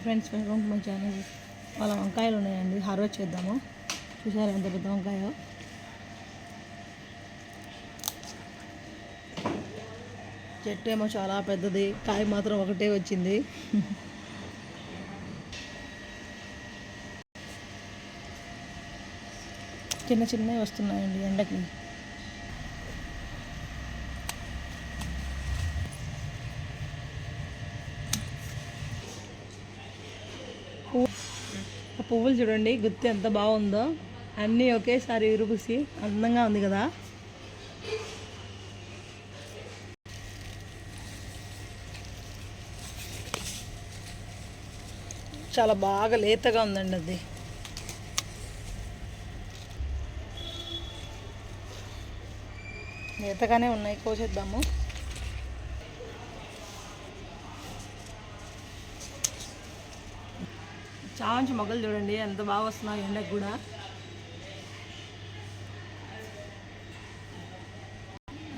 Friends, welcome to my channel. వాళ్ళ వంకాయలు ఉన్నాయండి, హార్వెస్ట్ చేద్దాము. చూసారా ఎంత పెద్ద వంకాయ. చెట్టు ఏమో చాలా పెద్దది, కాయ మాత్రం ఒకటే వచ్చింది. చిన్న చిన్నవి వస్తున్నాయండి ఎండకి. ఆ పువ్వులు చూడండి, గుత్తి ఎంత బాగుందో. అన్నీ ఒకేసారి విరుగుసి అందంగా ఉంది కదా. చాలా బాగా లేతగా ఉందండి అది. లేతగానే ఉన్నాయి, కోసేద్దాము. చామంచి మొగ్గలు చూడండి ఎంత బాగా వస్తున్నాయి ఎండకు కూడా.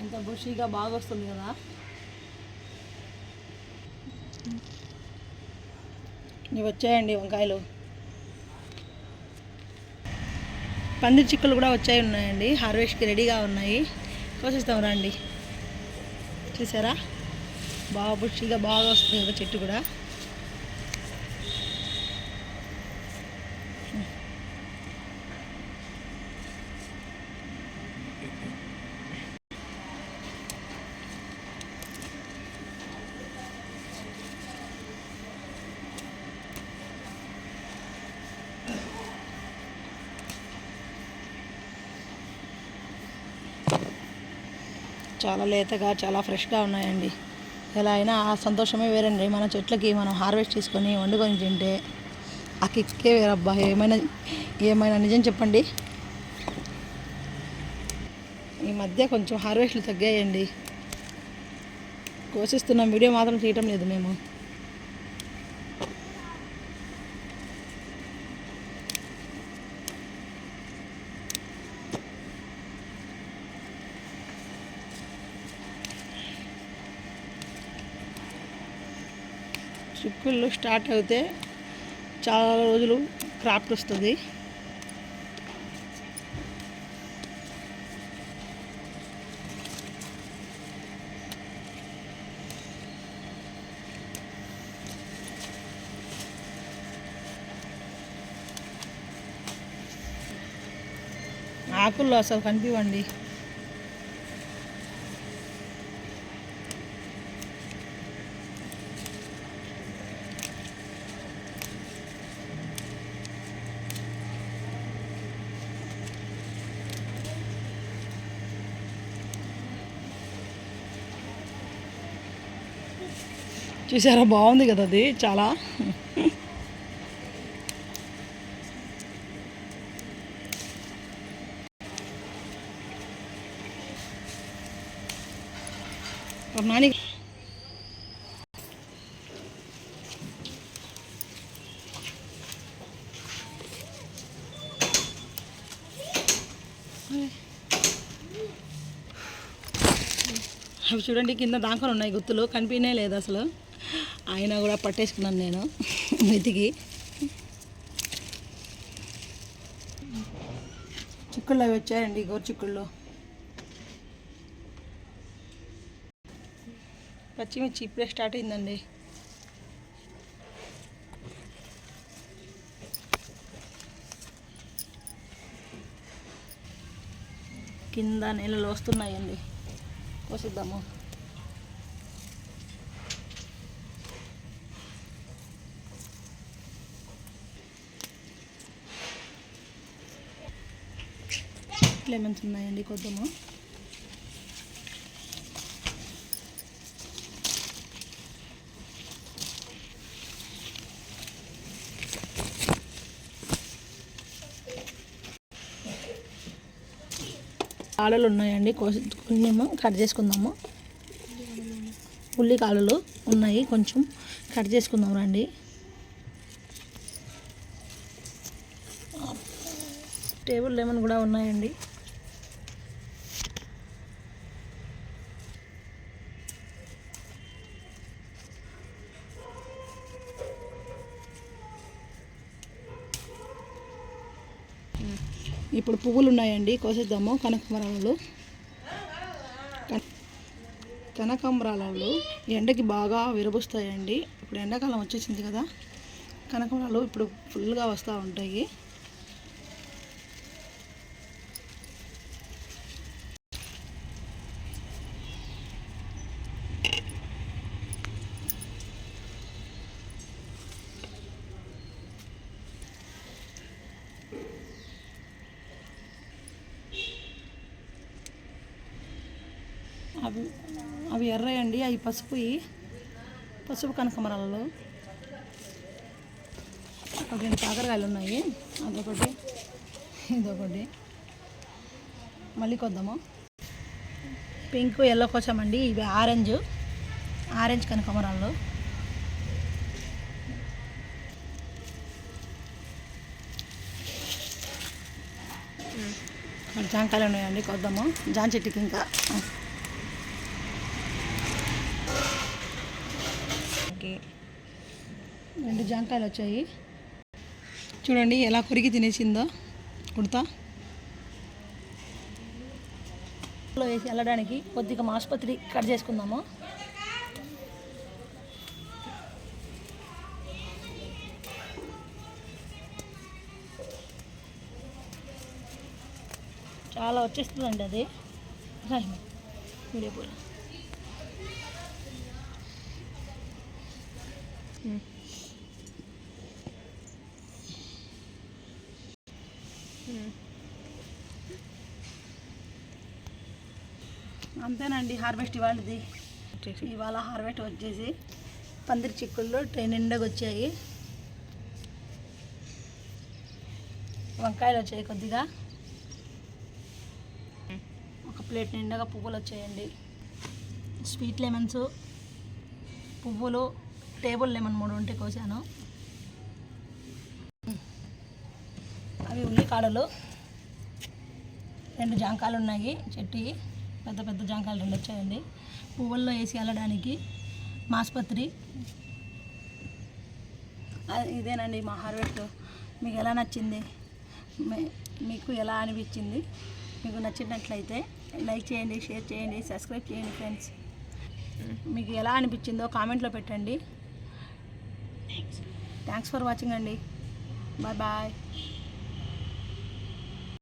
ఎంత బుషీగా బాగా వస్తుంది కదా. ఇవి వచ్చాయండి వంకాయలు. పందిరి చిక్కులు కూడా ఉన్నాయండి, హార్వెస్ట్కి రెడీగా ఉన్నాయి. కోసిస్తాం రండి. చూసారా, బాగా బుషీగా బాగా వస్తుంది కదా చెట్టు కూడా. చాలా లేతగా చాలా ఫ్రెష్గా ఉన్నాయండి. ఎలా అయినా ఆ సంతోషమే వేరండి. మన చెట్లకి మనం హార్వెస్ట్ చేసుకొని వండుకొని తింటే ఆ కిక్కే వేరబ్బా. ఏమైనా నిజం చెప్పండి. ఈ మధ్య కొంచెం హార్వెస్ట్లు తగ్గాయండి. కోసిస్తున్నాం, వీడియో మాత్రం తీయటం లేదు మేము. చిక్కుళ్ళు స్టార్ట్ అయితే చాలా రోజులు క్రాఫ్ట్ వస్తుంది. ఆకుల్లో అసలు కనిపివ్వండి. చూసారా, బాగుంది కదా అది చాలా. నాని అవి చూడండి, కింద దాంకొని ఉన్నాయి గుత్తులు, కనిపినే లేదు అసలు. అయినా కూడా పట్టేసుకున్నాను నేను వెతికి. చిక్కుళ్ళు అవి వచ్చాయండి, గోరు చిక్కుళ్ళు. పచ్చిమిర్చి ఇప్పుడే స్టార్ట్ అయిందండి. కింద నీళ్ళలో వస్తున్నాయండి, కోసిద్దాము. లెమన్స్ ఉన్నాయండి, కొద్దాము. కాడలు ఉన్నాయండి, కొంచెము కట్ చేసుకుందాము. ఉల్లి కాడలు ఉన్నాయి, కొంచెం కట్ చేసుకుందాం రండి. టేబుల్ లెమన్ కూడా ఉన్నాయండి. ఇప్పుడు పువ్వులు ఉన్నాయండి, కోసేద్దాము. కనకాంబరాలు ఎండకి బాగా విరబుస్తాయండి. ఇప్పుడు ఎండాకాలం వచ్చేసింది కదా, కనకాంబరాలు ఇప్పుడు ఫుల్గా వస్తూ ఉంటాయి. అవి ఎర్రయండి, అవి పసుపు కనకాంబరాలు. ఒక 2 కాకరకాయలు ఉన్నాయి, అదొకటి ఇదొకటి. మళ్ళీ కొద్దాము. Pink yellow కోసమండి. ఇవి ఆరెంజ్ కనకాంబరాలు. జాంకాయలు ఉన్నాయండి, కొద్దాము. జాన్ చెట్టుకి ఇంకా రెండు జాంకాయలు వచ్చాయి. చూడండి ఎలా కొరికి తినేసిందో కుడతా. వేసి వెళ్ళడానికి కొద్దిగా మాస్పత్రి కట్ చేసుకుందాము. చాలా వచ్చేస్తుందండి అది వీడియో కూడా. అంతేనండి హార్వెస్ట్ ఇవాళ హార్వెస్ట్ వచ్చేసి పందిరి చిక్కుళ్ళు నిండగా వచ్చాయి. వంకాయలు వచ్చాయి కొద్దిగా. ఒక ప్లేట్ నిండగా పువ్వులు వచ్చాయండి. స్వీట్ లెమన్స్, పువ్వులు, టేబుల్ లెమన్ 3 ఉంటే కోసాను. అవి ఉల్లికాడలు. 2 జాంకాయలు ఉన్నాయి చెట్టు, పెద్ద పెద్ద జాంకాయలు 2 వచ్చాయండి. పువ్వుల్లో వేసి వెళ్ళడానికి మాస్పత్రి. ఇదేనండి మా హార్వెస్ట్. మీకు ఎలా నచ్చింది, మీకు ఎలా అనిపించింది? మీకు నచ్చినట్లయితే లైక్ చేయండి, షేర్ చేయండి, సబ్స్క్రైబ్ చేయండి ఫ్రెండ్స్. మీకు ఎలా అనిపించిందో కామెంట్లో పెట్టండి. థ్యాంక్స్ ఫర్ వాచింగ్ అండి. Bye bye.